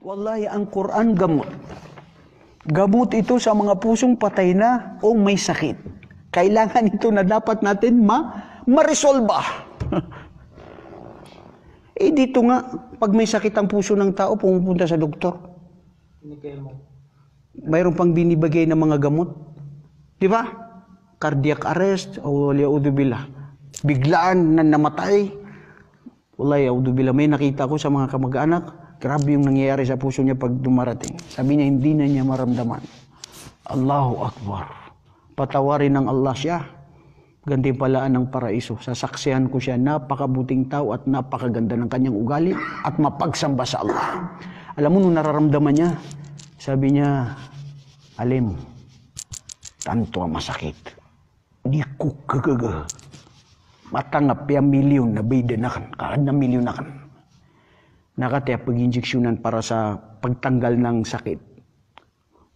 Wallahi, ang Quran gamot. Gamot ito sa mga pusong patay na o may sakit. Kailangan ito na dapat natin ma-resolba. Dito nga, pag may sakit ang puso ng tao, pumupunta sa doktor. Mayroon pang binibigay ng mga gamot. Di ba? Cardiac arrest, o liaudubillah. Biglaan na namatay. Wallahi, liaudubillah. May nakita ko sa mga kamag-anak, grabe yung nangyayari sa puso niya pag dumarating. Sabi niya, hindi na niya maramdaman. Allahu Akbar. Patawarin ng Allah siya. Gantimpalaan ng paraiso. Sasaksihan ko siya, napakabuting tao at napakaganda ng kanyang ugali at mapagsamba sa Allah. Alam mo, nung nararamdaman niya, sabi niya, Alim, tanto ang masakit. Di ko kagaga. Matangap ya milyon na bida na kan. Kaad na milyon na kan. Nakataya pag-injeksyonan para sa pagtanggal ng sakit.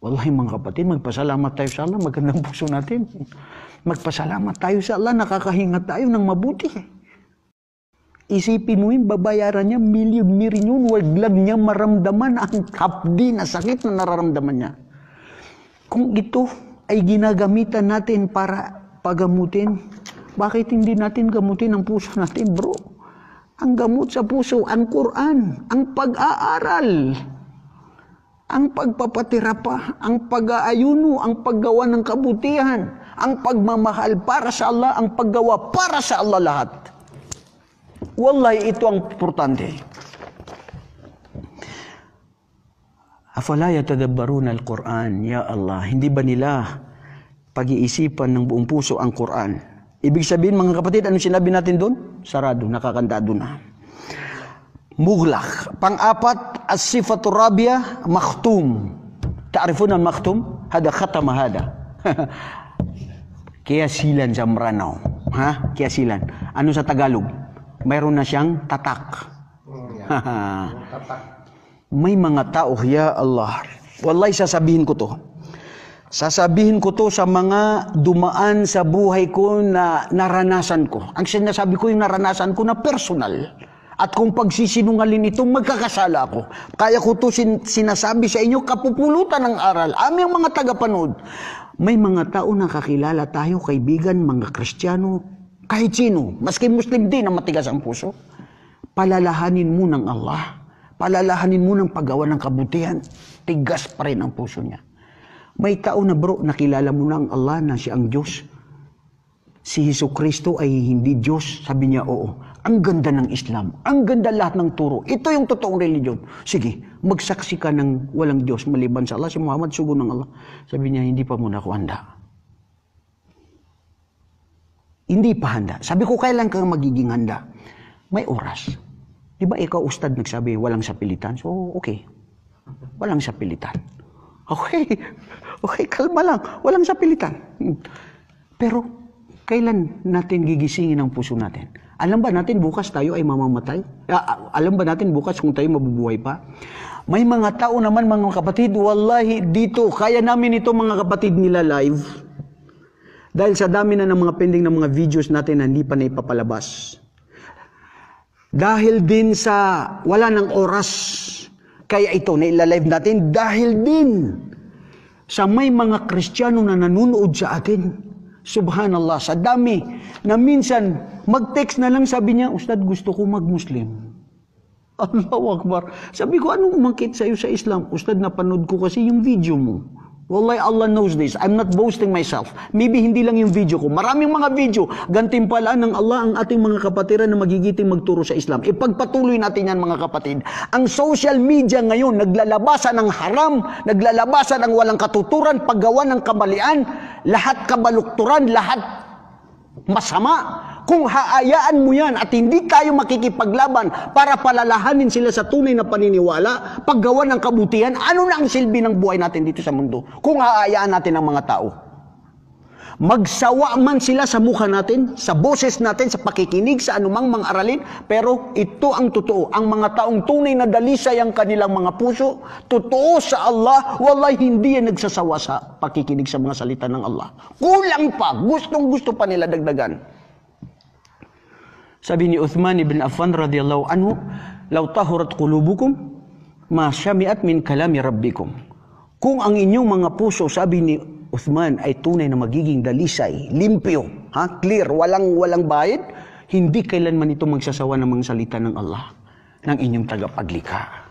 Wallahi mga kapatid, magpasalamat tayo sa Allah. Magandang puso natin. Magpasalamat tayo sa Allah. Nakakahinga tayo ng mabuti. Isipin mo yung babayaran niya, milyon, wag lang niya maramdaman ang hapdi na sakit na nararamdaman niya. Kung ito ay ginagamitan natin para pagamutin, bakit hindi natin gamutin ang puso natin, bro? Ang gamot sa puso, ang Quran, ang pag-aaral, ang pagpapatirapa, ang pag-aayuno, ang paggawa ng kabutihan, ang pagmamahal para sa Allah, ang paggawa para sa Allah lahat. Wallahi, ito ang importante. Afala yatadabbaruna al-Quran, ya Allah, hindi ba nila pag-iisipan ng buong puso ang Quran? Ibig sabihin, mga kapatid, anong sinabi natin doon? Sarado, nakakandado na. Mughlaq. Pang-apat, as-sifatu rabia, makhtum. Ta'rifun ang makhtum? Hada khatama hada. Kiyasilan sa Mranaw. Ha? Kiyasilan. Ano sa Tagalog? Mayroon na siyang tatak. May mga tao, ya Allah. Wallahi, sasabihin ko to. Sasabihin ko to sa mga dumaan sa buhay ko na naranasan ko. Ang sinasabi ko yung naranasan ko na personal. At kung pagsisinungalin ito, magkakasala ako. Kaya ko to sinasabi sa inyo, kapupulutan ng aral. Aming mga tagapanood. May mga tao na kakilala tayo, kaibigan, mga Kristiyano, kahit sino, maski Muslim din na matigas ang puso. Palalahanin mo ng Allah. Palalahanin mo ng paggawa ng kabutihan. Tigas pa rin ang puso niya. May tao na bro, nakilala mo na ang Allah na siya ang Diyos. Si Jesucristo ay hindi Diyos. Sabi niya, oo. Ang ganda ng Islam. Ang ganda lahat ng turo. Ito yung totoong religion. Sige, magsaksi ka ng walang Diyos maliban sa Allah. Si Muhammad, sugo ng Allah. Sabi niya, hindi pa muna ako handa. Hindi pa handa. Sabi ko, kailan kang magiging handa? May oras. Di ba ikaw, ustad, nagsabi, walang sapilitan? So, okay. Walang sapilitan. Okay, kalma lang. Walang sapilitan. Pero, kailan natin gigisingin ang puso natin? Alam ba natin bukas tayo ay mamamatay? Alam ba natin bukas kung tayo mabubuhay pa? May mga tao naman, mga kapatid, wallahi, dito, kaya namin ito, mga kapatid, nila live. Dahil sa dami na ng mga pending ng mga videos natin na hindi pa na ipapalabas. Dahil din sa wala ng oras, kaya ito na ilalive natin dahil din sa may mga Kristiyano na nanonood sa atin. Subhanallah, sa dami na minsan mag-text na lang, sabi niya, Ustad, gusto ko mag-Muslim. Allahu Akbar. Sabi ko, anong umangkit sa'yo sa Islam? Ustad, napanood ko kasi yung video mo. Wallahi, Allah knows this. I'm not boasting myself. Maybe hindi lang yung video ko. Maraming mga video. Gantimpalaan ng Allah ang ating mga kapatiran na magigiting magturo sa Islam. Ipagpatuloy natin yan, mga kapatid. Ang social media ngayon, naglalabasan ng haram, naglalabasan ng walang katuturan, paggawa ng kamalian, lahat kabalukturan, lahat masama. Kung haayaan mo yan at hindi tayo makikipaglaban para palalahanin sila sa tunay na paniniwala, paggawa ng kabutihan, ano na ang silbi ng buhay natin dito sa mundo? Kung haayaan natin ang mga tao. Magsawa man sila sa mukha natin, sa boses natin, sa pakikinig, sa anumang mga aralin, pero ito ang totoo. Ang mga taong tunay na dalisay ang kanilang mga puso, totoo sa Allah, wallahi hindi yan nagsasawa sa pakikinig sa mga salita ng Allah. Kulang pa, gustong-gusto pa nila dagdagan. Sabi ni Uthman ibn Affan radhiyallahu anhu, "Law tahurat qulubukum ma syami'at min kalami rabbikum. Kung ang inyong mga puso, sabi ni Uthman, ay tunay na magiging dalisay, limpyo, clear, walang bayad, hindi kailanman ito magsasawa ng mga salita ng Allah, ng inyong tagapaglikha.